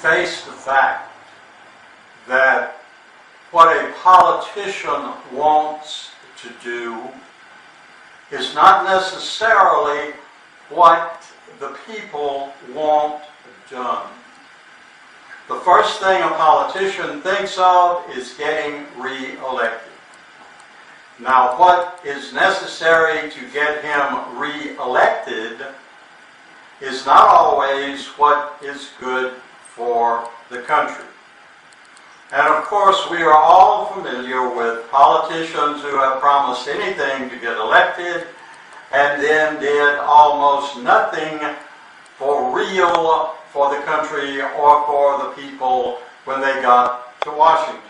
face the fact that what a politician wants to do is not necessarily what the people want done. The first thing a politician thinks of is getting re-elected. Now, what is necessary to get him re-elected is not always what is good for the country. And of course, we are all familiar with politicians who have promised anything to get elected and then did almost nothing for real for the country or for the people when they got to Washington.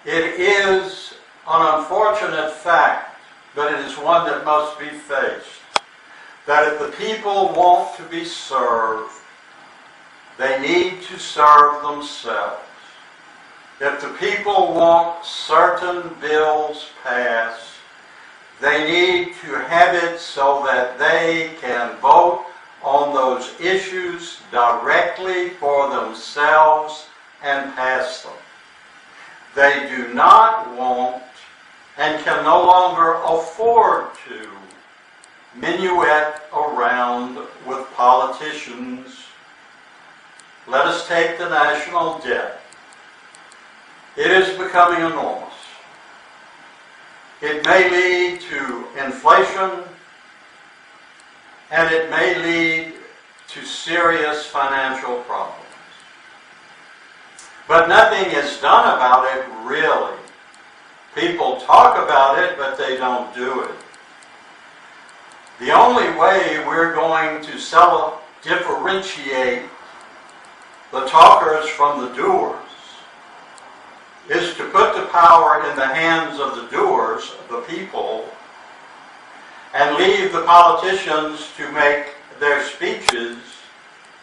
It is an unfortunate fact, but it is one that must be faced, that if the people want to be served, they need to serve themselves. If the people want certain bills passed, they need to have it so that they can vote on those issues directly for themselves and pass them. They do not want and can no longer afford to minuet around with politicians. Let us take the national debt. It is becoming enormous. It may lead to inflation, and it may lead to serious financial problems. But nothing is done about it, really. People talk about it, but they don't do it. The only way we're going to differentiate the talkers from the doers is to put the power in the hands of the doers, the people, and leave the politicians to make their speeches,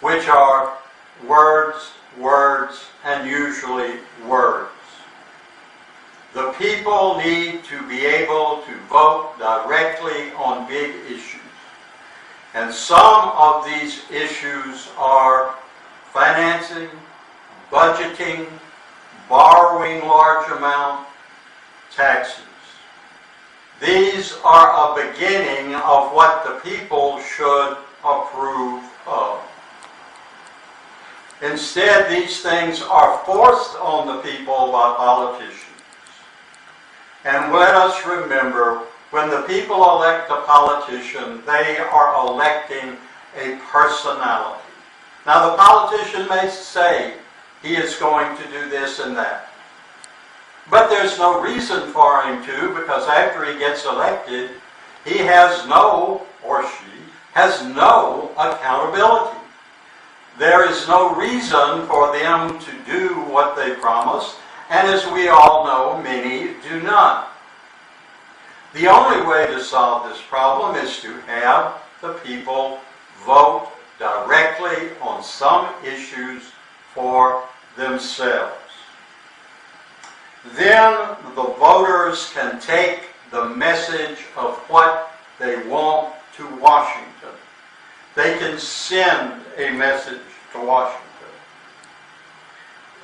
which are words, words, and usually words. The people need to be able to vote directly on big issues. And some of these issues are financing, budgeting, borrowing large amount, taxes. These are a beginning of what the people should approve of. Instead, these things are forced on the people by politicians. And let us remember, when the people elect a politician, they are electing a personality. Now, the politician may say he is going to do this and that. But there's no reason for him to, because after he gets elected, he has no, or she, has no accountability. There is no reason for them to do what they promised, and as we all know, many do not. The only way to solve this problem is to have the people vote directly on some issues for themselves. Then the voters can take the message of what they want to Washington. They can send a message to Washington.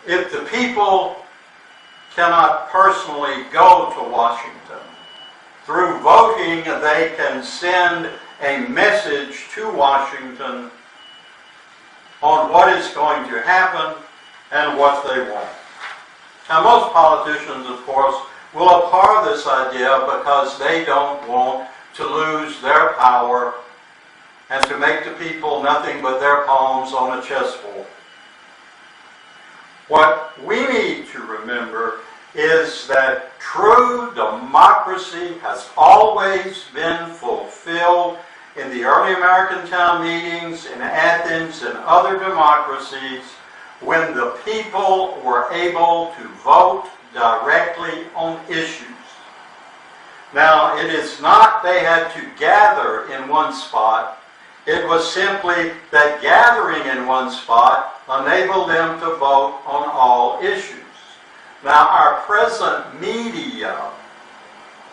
If the people cannot personally go to Washington, through voting they can send a message to Washington on what is going to happen and what they want. Now, most politicians, of course, will abhor this idea because they don't want to lose their power and to make the people nothing but their palms on a chessboard. What we need to remember is that true democracy has always been fulfilled in the early American town meetings, in Athens, and other democracies, when the people were able to vote directly on issues. Now, it is not they had to gather in one spot. It was simply that gathering in one spot enabled them to vote on all issues. Now, our present media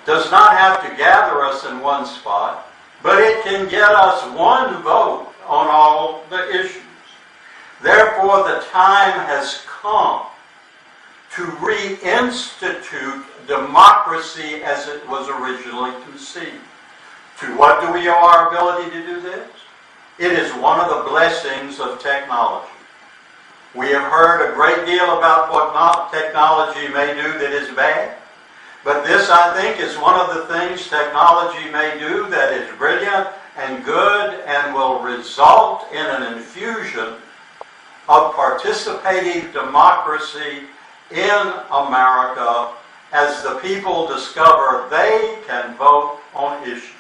does not have to gather us in one spot, but it can get us one vote on all the issues. Therefore, the time has come to reinstitute democracy as it was originally conceived. To what do we owe our ability to do this? It is one of the blessings of technology. We have heard a great deal about what technology may do that is bad, but this, I think, is one of the things technology may do that is brilliant and good and will result in an infusion of participative democracy in America as the people discover they can vote on issues.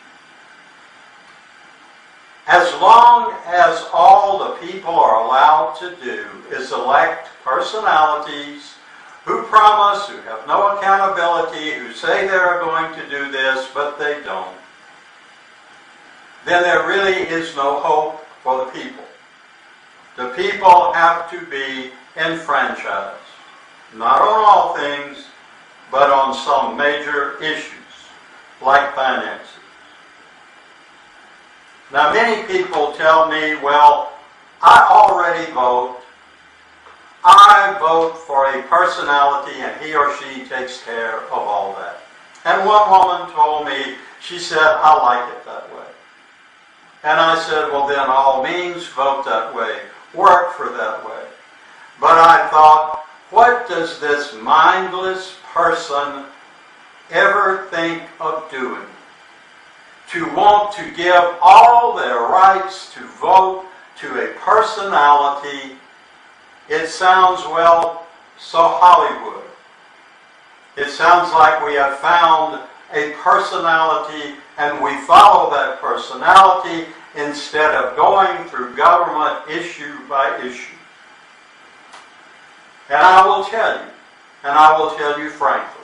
As long as all the people are allowed to do is elect personalities who promise, who have no accountability, who say they're going to do this, but they don't, then there really is no hope for the people. The people have to be enfranchised, not on all things, but on some major issues, like finances. Now, many people tell me, well, I already vote. I vote for a personality and he or she takes care of all that. And one woman told me, she said, I like it that way. And I said, well, then all means vote that way. Work for that way. But I thought, what does this mindless person ever think of doing? To want to give all their rights to vote to a personality, it sounds, well, so Hollywood. It sounds like we have found a personality and we follow that personality instead of going through government issue by issue. And I will tell you frankly,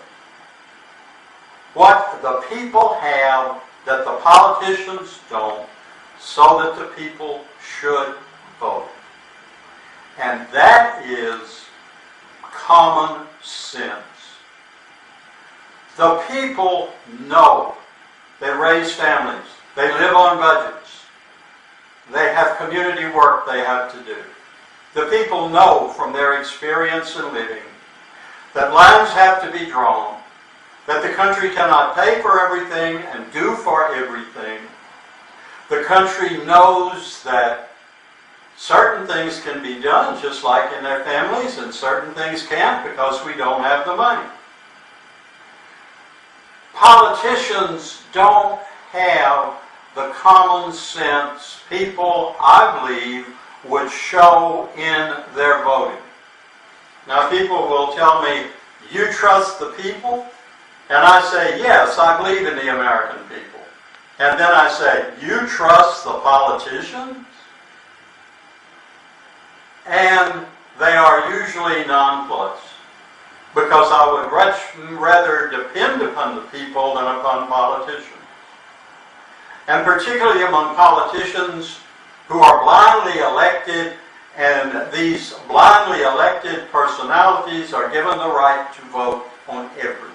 what the people have that the politicians don't, so that the people should vote. And that is common sense. The people know. They raise families. They live on budgets. They have community work they have to do. The people know from their experience in living that lines have to be drawn, that the country cannot pay for everything and do for everything. The country knows that certain things can be done just like in their families and certain things can't because we don't have the money. Politicians don't have the common sense people, I believe, would show in their voting. Now people will tell me, you trust the people? And I say, yes, I believe in the American people. And then I say, you trust the politicians? And they are usually nonplussed, because I would much rather depend upon the people than upon politicians. And particularly among politicians who are blindly elected, and these blindly elected personalities are given the right to vote on everything.